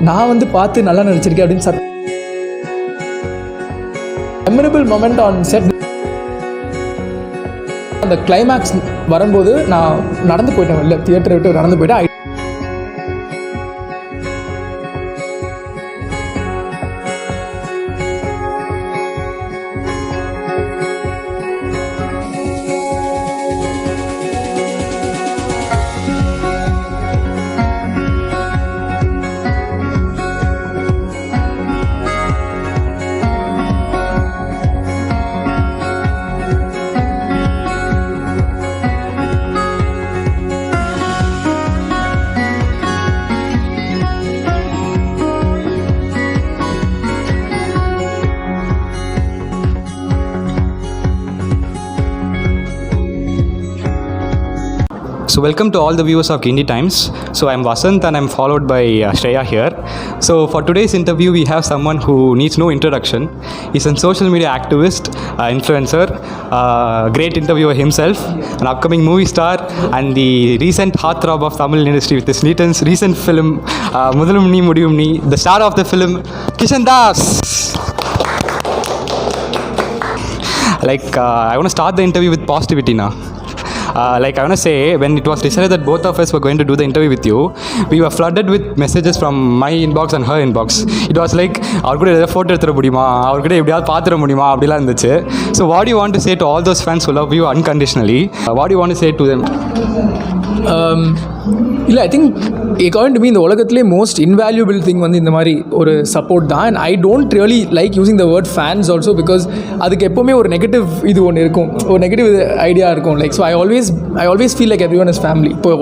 நான் வந்து பார்த்து நல்லா நடிச்சிருக்கேன் அப்படின்னு மெமரபிள் மொமெண்ட் ஆன் செட். அந்த கிளைமேக்ஸ் வரும்போது நான் நடந்து போயிட்டேன், இல்லை தியேட்டரை விட்டு நடந்து போயிட்டேன். So welcome to all the viewers of Guindy Times. So I'm Vasanth and I'm followed by Shrieya here. So for today's interview we have someone who needs no introduction. He's a social media activist, influencer, great interviewer himself, an upcoming movie star and the recent heartthrob of Tamil industry with his recent film Mudhal Nee Mudivum Nee, the star of the film Kishan Das. I want to start the interview with positivity now. I want to say, when it was decided that both of us were going to do the interview with you, we were flooded with messages from my inbox and her inbox. It was like, அவர் கூட ஏதாவது photo எடுத்துட முடியுமா, அவர் கூட எப்படியாவது பார்த்துட முடியுமா அப்படிலாம் இருந்துச்சு. So what do you want to say to all those fans who love you unconditionally? What do you want to say to them? இல்லை, I think according to me இந்த உலகத்திலே மோஸ்ட் இன்வேல்யூபிள் திங் வந்து இந்த மாதிரி ஒரு support தான். And I don't really like using the word fans also, because அதுக்கு எப்போவுமே ஒரு நெகட்டிவ் இது ஒன்று இருக்கும், ஒரு நெகட்டிவ் ஐடியா இருக்கும். Like so I always feel like everyone is family. இப்போ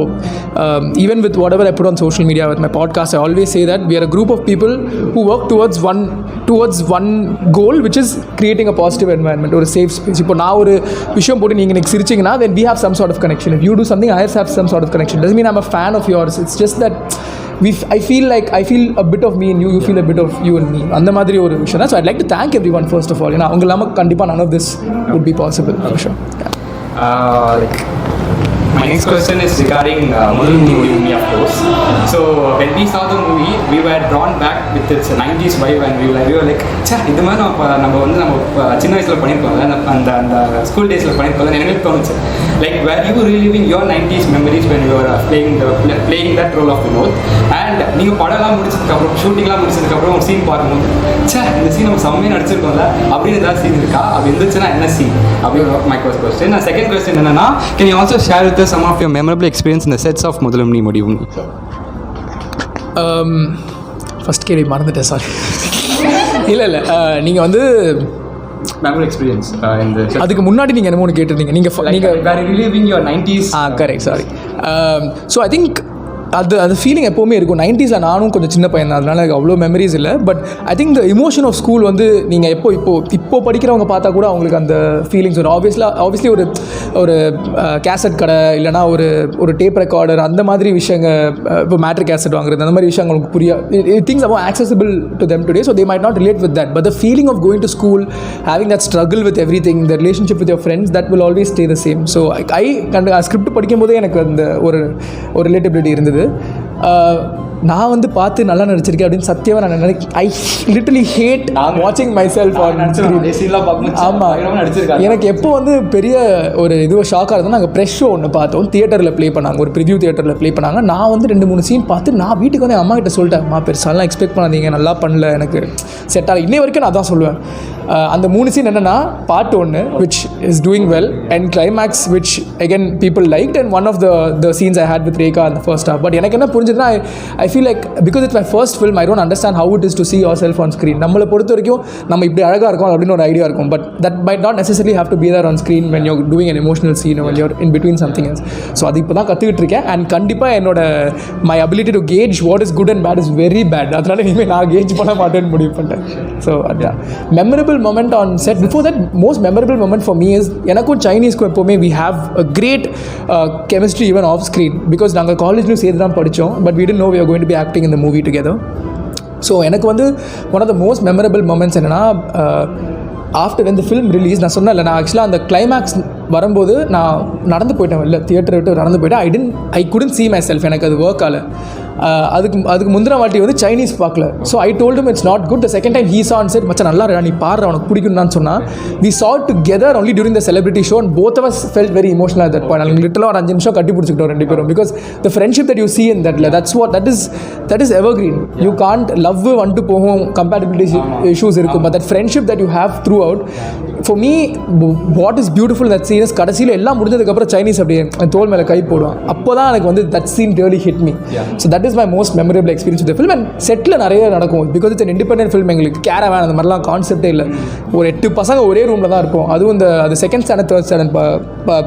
even with whatever I put on social media with my podcast, I always say that we are a group of people who work towards one goal, which is creating a positive environment, ஒரு safe space. இப்போ நான் ஒரு விஷயம் போட்டு நீங்கள் எனக்கு சிரிச்சிங்கன்னா then we have some sort of connection. If you do something, I have some sort of connection. Doesn't mean I'm a fan of yours. It's just that I feel a bit of me in you, you feel a bit of you in me. அந்த மாதிரி ஒரு விஷயம் தான். So I'd like to thank everyone first of all. ஏன்னா அவங்க இல்லாமல் கண்டிப்பாக none of this would be possible for sure. My next question is regarding Mudhal Nee Mudivum Nee, of course. So when we saw the movie, we were drawn back with its 90s vibe and we were like, இந்த மாதிரி நம்ம சின்ன வயசில் பண்ணியிருக்கோம்ல, அந்த school டேஸில் பண்ணியிருக்கோம்ல, எனக்கு தோணுச்சு. Like, were you reliving your 90s memories when you were playing that role of Vinod? And நீங்கள் படம்லாம் முடிச்சதுக்கப்புறம், ஷூட்டிங்லாம் முடிச்சதுக்கப்புறம் ஒரு சீன் பார்க்கும்போது, இந்த சீன் நம்ம செம்மையாக நடிச்சிருக்கோம்ல அப்படின்னு ஏதாவது சீன் இருக்கா? அப்படி இருந்துச்சுன்னா என்ன சீன் அப்படின்னு my first question. And second question என்னன்னா, can you also share with us some of your memorable experience in the sets of Mudhal Nee Mudivum Nee? First கேள்வி மறந்துட்டேன், சாரி. இல்லை நீங்கள் வந்து memorable experience in the set. அதுக்கு முன்னாடி நீங்கள் என்னமோ கேட்டிருந்தீங்க, நீங்கள் reliving your 90s. Correct, sorry. So I think அது ஃபீலிங் எப்போவுமே இருக்கும். 90s நானும் கொஞ்சம் சின்ன பையன் தான், அதனால எனக்கு அவ்வளோ மெமரிஸ் இல்லை. But I think the emotion of school வந்து நீங்கள் இப்போ படிக்கிறவங்க பார்த்தா கூட அவங்களுக்கு அந்த ஃபீலிங்ஸ் வரும். ஆப்வியஸ்லி ஒரு கேசட் கடை இல்லைனா ஒரு டேப் ரெக்கார்டர் அந்த மாதிரி விஷயங்கள், இப்போ மேட்ரிக் கேசட் வாங்குறது அந்த மாதிரி விஷயம் அவங்களுக்கு புரியாது. Things are accessible to them today, so they might not relate with that. But the feeling of going to school, having that struggle with everything, the relationship with your friends, that will always stay the same. So script படிக்கும் போதே எனக்கு அந்த ஒரு relatability இருந்தது. நான் வந்து பார்த்து நல்லா நடிச்சிருக்கேன் அப்படின்னு சத்தியமாக நான் நினைக்கிறேன். ஐ லிட்டரலி ஹேட் வாட்சிங் மை செல்ஃப் ஆன் ஸ்க்ரீன். ஆமாம், எனக்கு எப்போ வந்து பெரிய ஒரு இதுவாக ஷாக்காக இருந்தோம், நாங்கள் ப்ரெஷ் ஷோ ஒன்று பார்த்தோம், தியேட்டரில் ப்ளே பண்ணாங்க, ஒரு ப்ரிவ்யூ தியேட்டரில் ப்ளே பண்ணாங்க. நான் வந்து 2-3 சீன் பார்த்து நான் வீட்டுக்கு வந்து அம்மா கிட்ட சொல்லிட்டேன், அம்மா பெருசாலாம் எக்ஸ்பெக்ட் பண்ணாதீங்க, நல்லா பண்ணல, எனக்கு செட் ஆகல. இன்னை வரைக்கும் நான் தான் சொல்லுவேன். அந்த 3 சீன் என்னென்னா, part 1 which is doing well and climax which again people liked and one of the scenes I had with Rekha in the first half. But எனக்கு என்ன புரிஞ்சதுன்னா, I feel like because it's my first film, I don't understand how it is to see yourself on screen. நம்மளை பொறுத்த வரைக்கும் நம்ம இப்படி அழகாக இருக்கோம் அப்படின்னு ஒரு ஐடியா இருக்கும், but that might not necessarily have to be there on screen when you're doing an emotional scene or when you're in between something else. So அது இப்போ தான் கற்றுக்கிட்டு இருக்கேன். அண்ட் கண்டிப்பாக என்னோட my ability to gauge what is good and bad is very bad. அதனால இனிமேல் நான் கேஜ் பண்ண மாட்டேன்னு முடிவு பண்ணிட்டேன். ஸோ அதான் memorable moment on set. Before that, most memorable moment for me is எனக்கும் சைனீஸ்க்கும் எப்போவுமே we have a great chemistry even off screen, because நாங்கள் காலேஜ்லையும் சேர்த்து தான் படித்தோம், but we didn't know we were going to be acting in the movie together. So எனக்கு வந்து one of the most memorable moments என்னென்னா, after when the film release, நான் சொன்னேன் இல்லை, நான் ஆக்சுவலாக அந்த கிளைமேக்ஸ் வரும்போது நான் நடந்து போயிட்டேன், இல்லை தியேட்டரை விட்டு நடந்து போயிட்டேன். I couldn't see myself, எனக்கு அது ஒர்க் ஆகலை. அதுக்கு முந்தின வாட்டி வந்து சைனீஸ் பார்க்கல. So I told him it's not good. The second time he saw and said மச்சான் நல்லா இருக்கா நீ பாடுற உனக்கு பிடிக்கும்னு சொன்னால் we saw it together only during the celebrity show and both of us felt very emotional at that point. நாங்கள் லிட்டலாக ஒரு 5 நிமிஷம் கட்டி பிடிச்சிக்கிட்டோம் ரெண்டு பேரும். Because the friendship that you see in that is evergreen. You can't love வந்துட்டு போகும், compatibility issues இருக்கும், but that friendship that you have throughout, for me what is beautiful in that scene is கடைசியில் எல்லாம் முடிஞ்சதுக்கப்புறம் Chinese அப்படியே தோல் மேலே கை போடுவான். அப்போ தான் எனக்கு வந்து that scene really hit me. So that is my most memorable experience with the film. And settle நிறைய நடக்கும் because it's an independent film. எங்களுக்கு கேரவேன் அந்த மாதிரிலாம் கான்செப்டே இல்லை. ஒரு 8 பசங்க ஒரே ரூமில் தான் இருப்போம். அதுவும் அது செகண்ட் ஸ்டாண்டர்ட் தேர்ட் ஸ்டாண்டர்ட்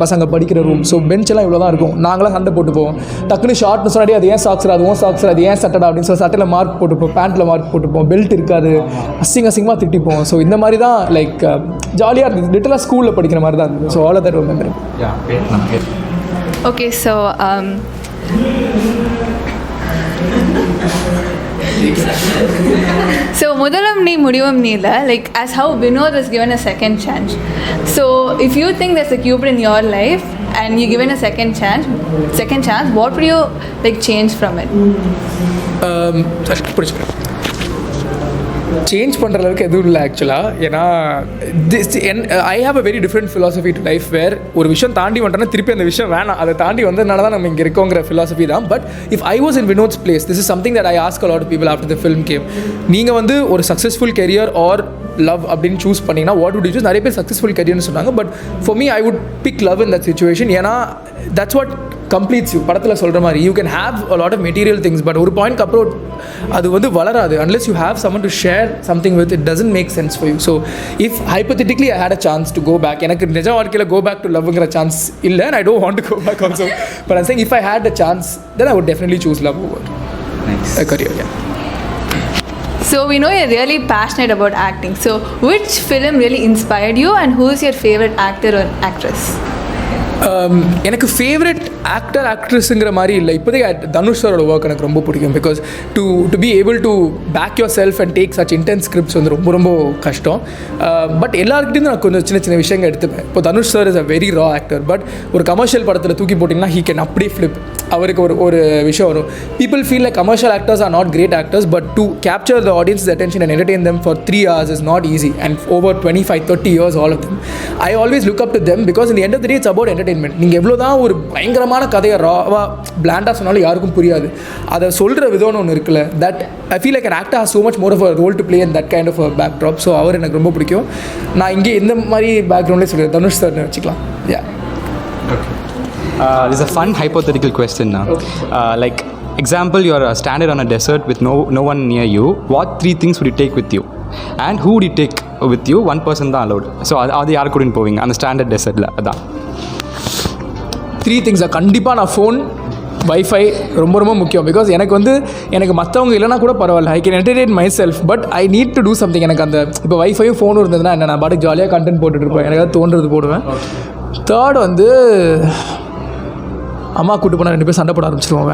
பசங்க படிக்கிற ரூம். ஸோ பெஞ்செல்லாம் இவ்வளோ தான் இருக்கும். நாங்களாம் சண்டை போட்டு போவோம். டக்குனு ஷார்ட்னு சொன்னாடி அது ஏன் சாக்ஸ் அது சாக்ஸ் அது ஏன் சட்டடா அப்படின்னு சொல்லி சட்டையில் மார்க் போட்டுப்போம், பேண்ட்டில் மார்க் போட்டுப்போம், பெல்ட் இருக்காது, அசிங்கமாக திட்டிப்போம். ஸோ இந்த மாதிரி தான் லைக் ஜாலியாக இருந்தது. லிட்டலாக ஸ்கூலில் படிக்கிற மாதிரி தான் இருந்தது. So all of that remember. Okay, so so Mudhal Nee Mudivum Nee, like as how Vinod was given a second chance. So if you think there's a Cupid in your life and you're given a second chance, what would you like change from it? Change பண்ணுற அளவுக்கு எதுவும் இல்லை ஆக்சுவலாக. ஏன்னா I have a very different philosophy to life where ஒரு விஷயம் தாண்டி வந்துட்டோன்னா திருப்பி அந்த விஷயம் வேணாம், அதை தாண்டி வந்ததுனால தான் நம்ம இங்கே இருக்கோங்கிற ஃபிலாசபி தான். But if I was in Vinoth's place, this is something that I ask a lot of people after the film came. நீங்கள் வந்து ஒரு சக்ஸஸ்ஃபுல் கெரியர் ஆர் லவ் அப்படின்னு சூஸ் பண்ணிங்கன்னா வாட் வுட் யூ சூஸ்? நிறைய பேர் சக்ஸஸ்ஃபுல் கெரியர்னு சொன்னாங்க. But for me I would pick love in that situation. ஏன்னா தட்ஸ் வாட் கம்ப்ளீட்ஸ் யூ. படத்தில் சொல்கிற மாதிரி you can have a lot of material things, but ஒரு பாயிண்ட்க்கு அப்புறம் அது வந்து வளராது. Unless you have someone to share something with, it doesn't make sense for you. So if hypothetically I had a chance to go back, எனக்கு நிஜ வாழ்க்கையில் go back to லவ்ங்கிற சான்ஸ் இல்லை, and I don't want to go back also. But I'm saying if I had a chance then I would definitely choose love over a career. Yeah. So we know you're really passionate about acting. So which film really inspired you and who is your favorite actor or actress? எனக்கு favourite actor ஆக்ட்ரஸுங்கிற மாதிரி இல்லை. இப்போதைக்கு தனுஷ் சாரோட work எனக்கு ரொம்ப பிடிக்கும். Because to be able to back yourself and take such intense scripts வந்து ரொம்ப ரொம்ப கஷ்டம். பட் எல்லாருக்கிட்டையும் நான் கொஞ்சம் சின்ன சின்ன விஷயங்கள் எடுத்துப்பேன். இப்போ Dhanush sir is a very raw actor. But ஒரு கமர்ஷியல் படத்தில் தூக்கி போட்டிங்கன்னா ஹீ கேன் அப்படியே ஃப்ளிப். அவருக்கு ஒரு விஷயம் வரும். People feel like commercial actors are not great actors, but to capture the audience attention and entertain them for 3 hours is not easy, and over 25-30 years all of them. I always look up to them because in the end of the day it's about entertainment. நீங்கள் எவ்வளோ தான் ஒரு பயங்கரமான கதையை ராவாக பிளாண்டாக சொன்னாலும் யாருக்கும் புரியாது. அதை சொல்கிற விதம்னு ஒன்று இருக்குல்ல, that I feel like an actor has so much more of a role to play in that kind of a backdrop. So அவர் எனக்கு ரொம்ப பிடிக்கும். நான் இங்கே இந்த மாதிரி பேக்ரவுண்ட்லேயே சொல்லுவேன், தனுஷ் சார்னு வச்சுக்கலாம். This is a fun hypothetical question now. Like example, you are stranded on a desert with no one near you. What 3 things would you take with you? And who would you take with you? One person தான் allowed. So அது யார் கூட போவீங்க அந்த standard டெசர்ட்டில்? அதான் 3 things. கண்டிப்பாக நான் phone, wifi ரொம்ப ரொம்ப முக்கியம். பிகாஸ் எனக்கு மற்றவங்க இல்லைனா கூட பரவாயில்ல, I can entertain my self, but I need to do something. எனக்கு அந்த இப்போ வைஃபையும் ஃபோனும் இருந்ததுன்னா என்ன, நான் பாட்டுக்கு ஜாலியாக கண்டென்ட் போட்டுட்ருப்பேன், எனக்கு தோன்றது போடுவேன். தேர்ட் வந்து அம்மா கூட்டு போனால் 2 பேர் சண்டை போட ஆரம்பிச்சிடுவோம்,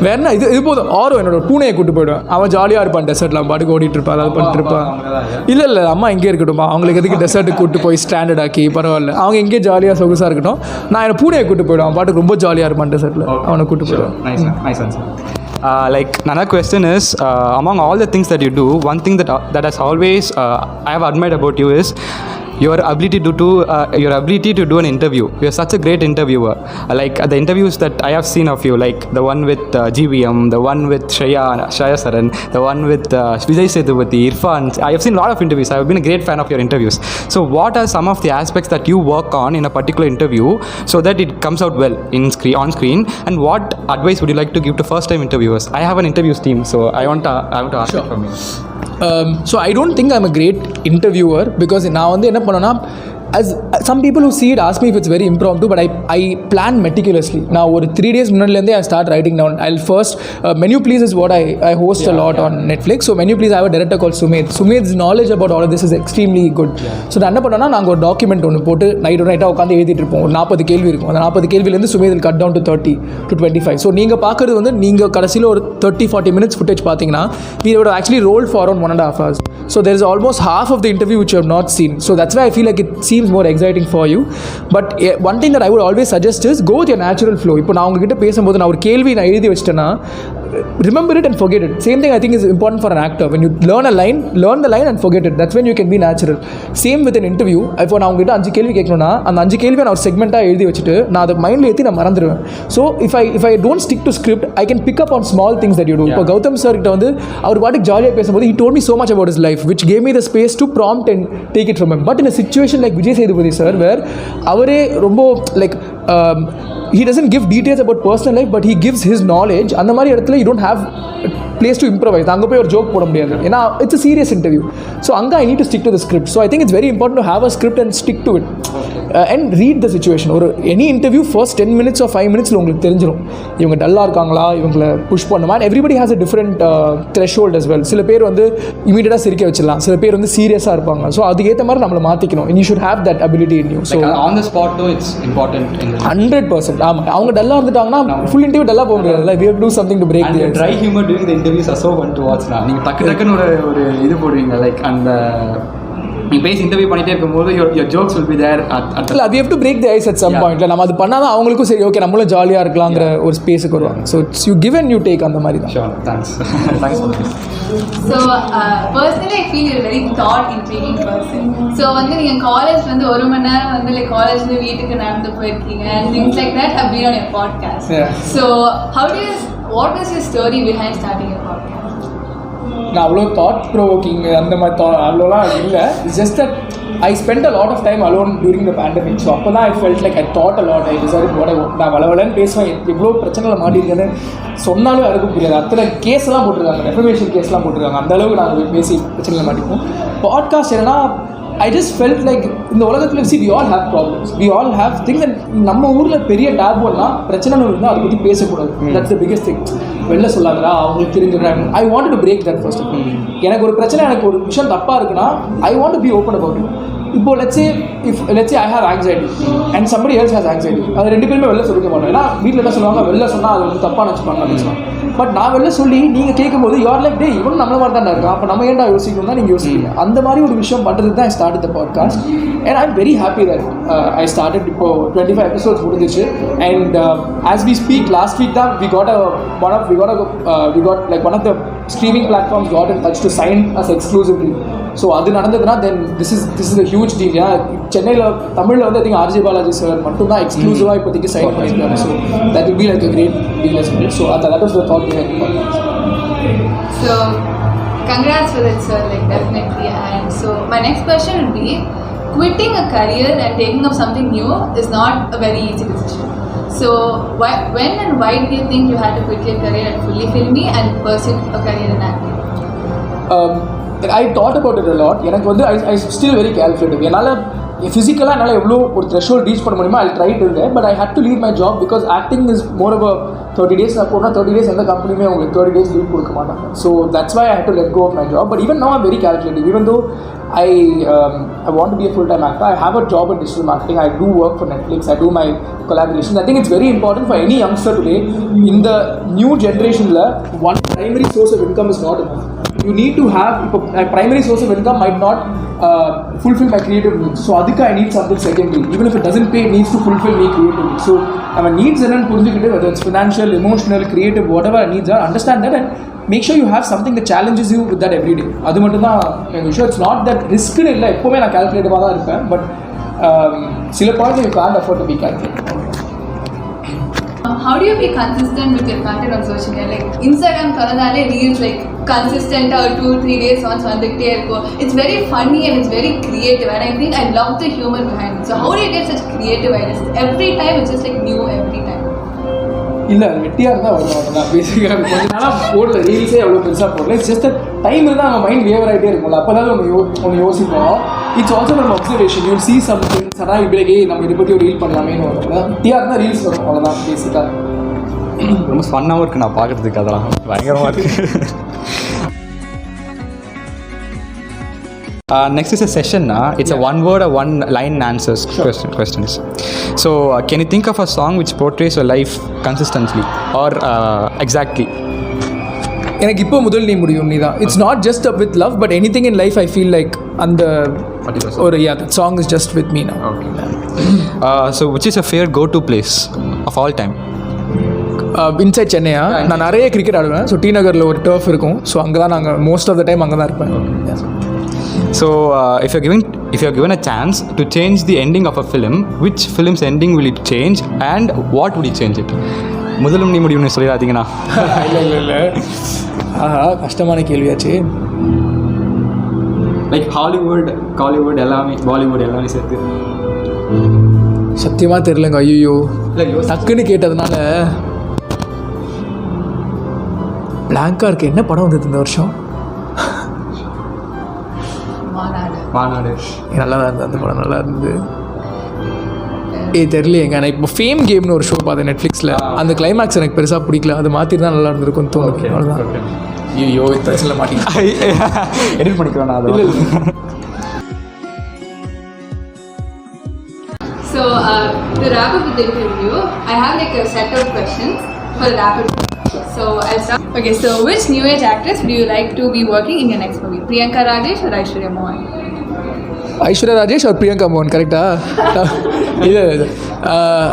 வேணா இது போதும். ஆரோ என்னோட பூனையை கூட்டு போய்டுவேன், அவன் ஜாலியாக இருப்பான் டெசர்ட்லாம், பாட்டுக்கு ஓடிட்டு இருப்பான், அதாவது பண்ணிட்டு இருப்பான். இல்லை அம்மா இங்கே இருக்கட்டும், அவங்களுக்கு எதுக்கு டெசர்ட்டுக்கு கூட்டு போய் ஸ்டாண்டர்ட் ஆக்கி பரவாயில்ல, அவங்க இங்கே ஜாலியாக சொகுசாக இருக்கட்டும். நான் என்னை பூனையை கூட்டு போய்டுவேன், அவன் பாட்டுக்கு ரொம்ப ஜாலியாக இருப்பான் டெசர்ட்டில், அவனை கூட்டு போய்டுவேன். Like another question is, among all the things that you do, one thing that has always I have admired about you is your ability to do an interview. You are such a great interviewer. Like the interviews that I have seen of you, like the one with GVM, the one with Shrieya Saran, the one with Vijay Sethupathi, Irfan. I have seen a lot of interviews. I have been a great fan of your interviews. So what are some of the aspects that you work on in a particular interview so that it comes out well on screen? And what advice would you like to give to first time interviewers? I have an interviews team, so I want to ask it from you. So I don't think I'm a great interviewer because நான் என்ன பண்ணேன்னா, as some people who see it ask me if it's very impromptu, but I plan meticulously. Now ஒரு 3 days முன்னாடிலேருந்தே I start writing down. I'll first Menu Please is what I host a lot on Netflix. So Menu Please I have a director called Sumed's knowledge about all of this is extremely good. So நான் என்ன பண்ணேன்னா, நாங்கள் ஒரு document ஒன்று போட்டு நைட்டாக உட்காந்து எழுதிட்டு இருப்போம். ஒரு 40 கேள்வி இருக்கும். அந்த 40 கேள்வியிலேருந்து Sumed will cut down to 30 to 25. So நீங்கள் பார்க்குறது நீங்கள் கடைசியில் ஒரு 30-40 minutes footage பார்த்தீங்கன்னா we would actually rolled for around 1.5 hours. So there is almost half of the interview which you have not seen. So that's why I feel like it seems more exciting for you. But one thing that I would always suggest is go with your natural flow. இப்போ நான் உங்ககிட்ட பேசும்போது நான் ஒரு கேள்வி நான் எழுதி வச்சிட்டேன்னா remember it and forget it. Same thing I think is important for an actor. When you learn a line, learn the line and forget it. That's when you can be natural. Same with an interview. இப்போ நான் உங்ககிட்ட 5 கேள்வி கேட்கணும்னா அந்த 5 கேள்வியை நான் ஒரு செக்மெண்ட்டாக எழுதி வச்சுட்டு நான் அதை மைண்டில் ஏற்றி நான் மறந்துடுவேன். So if I don't stick to script, I can pick up on small things that you do. இப்போ கௌதம் சார் கிட்ட வந்து அவர் பாட்டுக்கு ஜாலியாக பேசும்போது he told me so much about his life which gave me the space to prompt and take it from him. But in a situation like Vijay Sethupathi sir where அவரே ரொம்ப like he doesn't give details about personal life but he gives his knowledge. அந்த மாதிரி இடத்துல you don't have place to improvise. அங்கே போய் ஒரு joke போட முடியாது ஏன்னா it's a serious interview. So அங்கே I need to stick to the script. So I think it's very important to have a script and stick to it. And read the situation. ஒரு any interview first 10 minutes or 5 minutes உங்களுக்கு தெரிஞ்சிடும் இவங்க டல்லாக இருக்காங்களா இவங்களை push பண்ணுமா. And everybody has a different threshold as well. சில பேர் வந்து இமீடியட்டாக சிரிக்க வச்சிடலாம், சில பேர் வந்து சீரியஸாக இருப்பாங்க. ஸோ அதுக்கேற்ற மாதிரி நம்மளை மாற்றிக்கணும். And you should have that ability in you. So on the spot though it's important. 100%. ஆமாம், அவங்க டல்லாக இருந்துட்டாங்கன்னா ஃபுல் இன்டர்வியூ டல்லாக போக முடியாது. We have to do something to break the dry humor during the interviews are so fun to watch. நீங்கள் டக்குன்னு ஒரு இது போடுவீங்க லைக் அந்த நீங்கள் பேசி இன்டர்வியூ பண்ணிட்டே இருக்கும்போது your jokes will be there at இல்லை we have to break the ice at some point. நம்ம அது பண்ணால் தான் அவங்களுக்கும் சரி ஓகே நம்மளும் ஜாலியாக இருக்கலாங்கிற ஒரு ஸ்பேஸுக்கு வருவாங்க. So it's you give and you take அந்த மாதிரி தான். Sure, thanks for this. So personally I feel you're a very thought intriguing person. So வந்து நீங்கள் காலேஜ் வந்து 1 மணி நேரம் வந்து லைக் காலேஜ்லேருந்து வீட்டுக்கு நடந்து போயிருக்கீங்க and things like that have been on your podcast. So what was your story behind starting your podcast? நான் அவ்வளோ தாட் ப்ரோவோக்கிங் அந்த மாதிரி அவ்வளோலாம் இல்லை. It's just that I spend a lot of time alone during the pandemic. So அப்போ தான் I felt like I thought a lot. I decide what I want. நான் வளவலன்னு பேசுவேன், எவ்வளோ பிரச்சனைகளை மாட்டிருக்கேன்னு சொன்னாலும் யாருக்கும் புரியாது. அத்தனை கேஸ்லாம் போட்டிருக்காங்க, ரெஃபர்மேஷன் கேஸ்லாம் போட்டிருக்காங்க. அந்தளவுக்கு நாங்கள் பேசி பிரச்சனைகளை மாட்டிப்போம். பாட்காஸ்ட் என்னன்னா I just felt like இந்த உலகத்தில் see we all have problems, we all have things and நம்ம ஊரில் பெரிய டேபுன்னா பிரச்சனைன்னு இருந்தால் அதை பற்றி பேசக்கூடாது. That's the biggest thing. வெளில சொல்லாதடா அவங்களுக்கு தெரிஞ்சிடுறாங்க. I wanted to break that first. எனக்கு ஒரு பிரச்சனை, எனக்கு ஒரு விஷயம் தப்பாக இருக்குன்னா I want to be open about it. இப்போ let's say I have anxiety and somebody else has anxiety. அது 2 பேருமே வெளில சொல்லிக்க மாட்டோம். ஏன்னா வீட்டில் என்ன சொல்லுவாங்க, வெளில சொன்னால் அது வந்து தப்பாக நினச்சிப்பாங்க அப்படின்னு சொல்லுவாங்க. பட் நான் வெளில சொல்லி நீங்கள் கேட்கும்போது யூஆர் லைக் டே இவனும் நம்மள மாதிரி தான் இருக்கான், அப்போ நம்ம ஏன்டா யோசிக்கணும் தான் நீங்கள் யோசிக்கிறீங்க. அந்த மாதிரி ஒரு விஷயம் பண்ணுறது தான் I started the podcast and I'm very happy that I started. இப்போ 25 episodes முடிஞ்சிச்சு and as we speak last week தான் we got like one of the streaming platforms got in touch to sign us exclusively. So அது நடந்ததுன்னா then this is a huge deal. ஏன்னா சென்னையில் தமிழில் வந்து I think RJ Balaji sir மட்டும்தான் எக்ஸ்க்ளூசிவாக இப்போதைக்கு சைன் பண்ணியிருக்காங்க. So that will be like a great deal as well. So that was the thought behind the podcast. So congrats for it sir, like definitely. And so my next question would be, quitting a career and taking up something new is not a very easy decision. So when and why did you think you had to quit your career at fully filmy and pursue a career in acting? I thought about it a lot. எனக்கு வந்து I still very calculative. என்னால் ஃபிசிக்கலாக என்னால் எவ்வளோ ஒரு threshold reach பண்ண முடியுமோ I tried to do, but I had to leave my job because acting is more of a 30 days. நான் போனால் 30 days எந்த கம்பெனியுமே உங்களுக்கு 30 days லீவ் கொடுக்க மாட்டாங்க. So that's why I had to let go of my job. But even now I'm very calculative. Even though I want to be a full-time actor, I have a job in digital marketing. I do work for Netflix. I do my collaborations. I think it's very important for any youngster today. In the new generation, one primary source of income is not enough. You need to have a primary source of income might not fulfill my creative needs. So adhika I need something secondary. Even if it doesn't pay, it needs to fulfill me creatively. So my needs ennu purinjikittu, whether it's financial, emotional, creative, whatever needs are, understand that and make sure you have something that challenges you with that every day. Adu mattum dhaan enga vishayam. It's not that risk nu illa, eppovume na calculative ah dhaan irupen, but sila points you can't afford to be calculative. How do you be consistent with your content on social media? Like Instagram தரதாலே reels like consistent or 2-3 days once வந்துக்கிட்டே இருக்கும். It's very funny and it's very creative and I think I love the humor behind it. So how do you get such creative ideas? Every time it's just like new every time. இல்லை வெட்டியாக இருந்தால் வருவாங்க. பேசிக்காக கொஞ்சம் நாளாக போடல, ரீல்ஸே அவ்வளோ பெருசாக போடல. இட்ஸ் ஜஸ்ட் டைம் இருந்தால் நம்ம மைண்ட் வேவர் ஆகிட்டே இருக்கும்ல, அப்போ தான் ஒன்று யோசிப்போம். இட்ஸ் ஆல்சோ நம்ம அப்சர்வேஷன். யூ சி சம்திங் சடா இப்படியே நம்ம இதை பற்றி ஒரு ரீல் பண்ணலாமேன்னு வரும். வெட்டியாக இருந்தால் ரீல்ஸ் வரும், அவ்வளோதான் பேசிக்காக. ரொம்ப ஃபன்னாகவும் இருக்குது நான் பார்க்குறதுக்கு, அதெல்லாம் பயங்கரமாக இருக்குது. Next is a session. It's a one word or one line answers questions. So can you think of a song which portrays your life consistently or exactly? எனக்கு இப்போ முதல் நீ முடியும் நீ தான். It's not just up with love but anything in life I feel like அந்த ஒரு that song is just with me now. Okay. So which is your favorite go-to place of all time? Inside சென்னையா? நான் நிறைய cricket ஆடுவேன். So D நகரில் ஒரு turf இருக்கும். So அங்கே தான் நாங்கள் மோஸ்ட் ஆஃப் த டைம் அங்கே தான் இருப்பேன். So if you're given a chance to change the ending of a film, which film's ending will it change and what would you change it? முதலும் நீ முடியும்னு சொல்லிடாதீங்கண்ணா. இல்லை ஆஹா கஷ்டமான கேள்வியாச்சு. லைக் ஹாலிவுட், காலிவுட் எல்லாமே, பாலிவுட் எல்லாமே சேர்த்து. சத்தியமாக தெரிலங்க. ஐயோ டக்குன்னு கேட்டதுனால பிளாங்காக இருக்குது. என்ன படம் வந்தது இந்த வருஷம்? மாநாடு நல்லா தான் இருந்தது அந்த படம், நல்லா இருந்தது. தெரியலையேங்க. நான் இப்போ ஃபேம் கேம்னு ஒரு ஷோ பார்த்தேன் நெட்ஃப்ளிக்ஸில். அந்த கிளைமேக்ஸ் எனக்கு பெருசாக பிடிக்கல. அது மாற்றிட்டு தான் நல்லா இருந்திருக்கும்னு தோணுது. அவ்வளோதான். ஐயோ பிரச்சனை மாட்டேங்க. எடிட் பண்ணிக்கிறேன் நான் அதை. So to wrap up with the interview, I have like a set of questions for the rapid. So I'll start. Okay, so which new age actress do you like to be working in your next movie? Priyanka Rajesh or Aishwarya Mohan? Aishwarya Rajesh ஒரு பிரியங்கா மோகன் கரெக்டா? இல்லை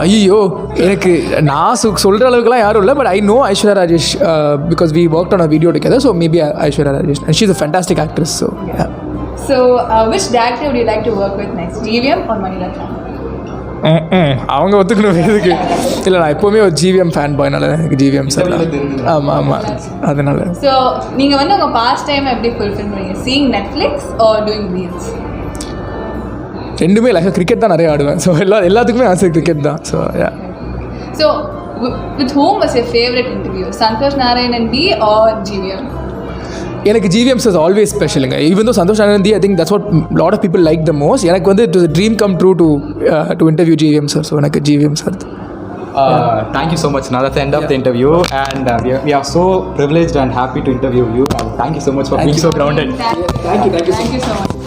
ஐயோ எனக்கு நான் சொல்கிற அளவுக்குலாம் யாரும் இல்லை. But I know Aishwarya Rajesh because we work on a video together. So maybe Aishwarya Rajesh and she is a fantastic actress. So So which director would you like to work with next? GVM or Maniratnam? அவங்க ஒத்துக்கணும் இதுக்கு. இல்லை நான் எப்போவுமே ஒரு GVM fan பாய்னால எனக்கு GVM sir. ஆமாம் ஆமாம் அதனால. ஸோ நீங்கள் வந்து உங்கள் பாஸ்ட் டைம் எப்படி ஃபுல்ஃபில் பண்ணுவீங்க? Seeing Netflix or doing reels? ரெண்டுமே லைஃப் கிரிக்கெட் தான் நிறைய ஆடுவேன். ஸோ எல்லாத்துக்குமே ஆசை கிரிக்கெட் தான். So so with whom was your favourite interview? Santhosh Narayanan டி ஆர் ஜிவிஎம்? எனக்கு ஜிவிஎம்ஸ் இஸ் ஆல்வேஸ் ஸ்பெஷலுங்க. Even though Santhosh Narayanan the I think that's what lot of people like the most. எனக்கு வந்து it was a dream come true to interview GVM sir. So எனக்கு GVM sir. Thank you so much. Now that's the end of the interview, and we are so privileged and happy to interview you. And thank you so much for being so grounded. Thank you so much.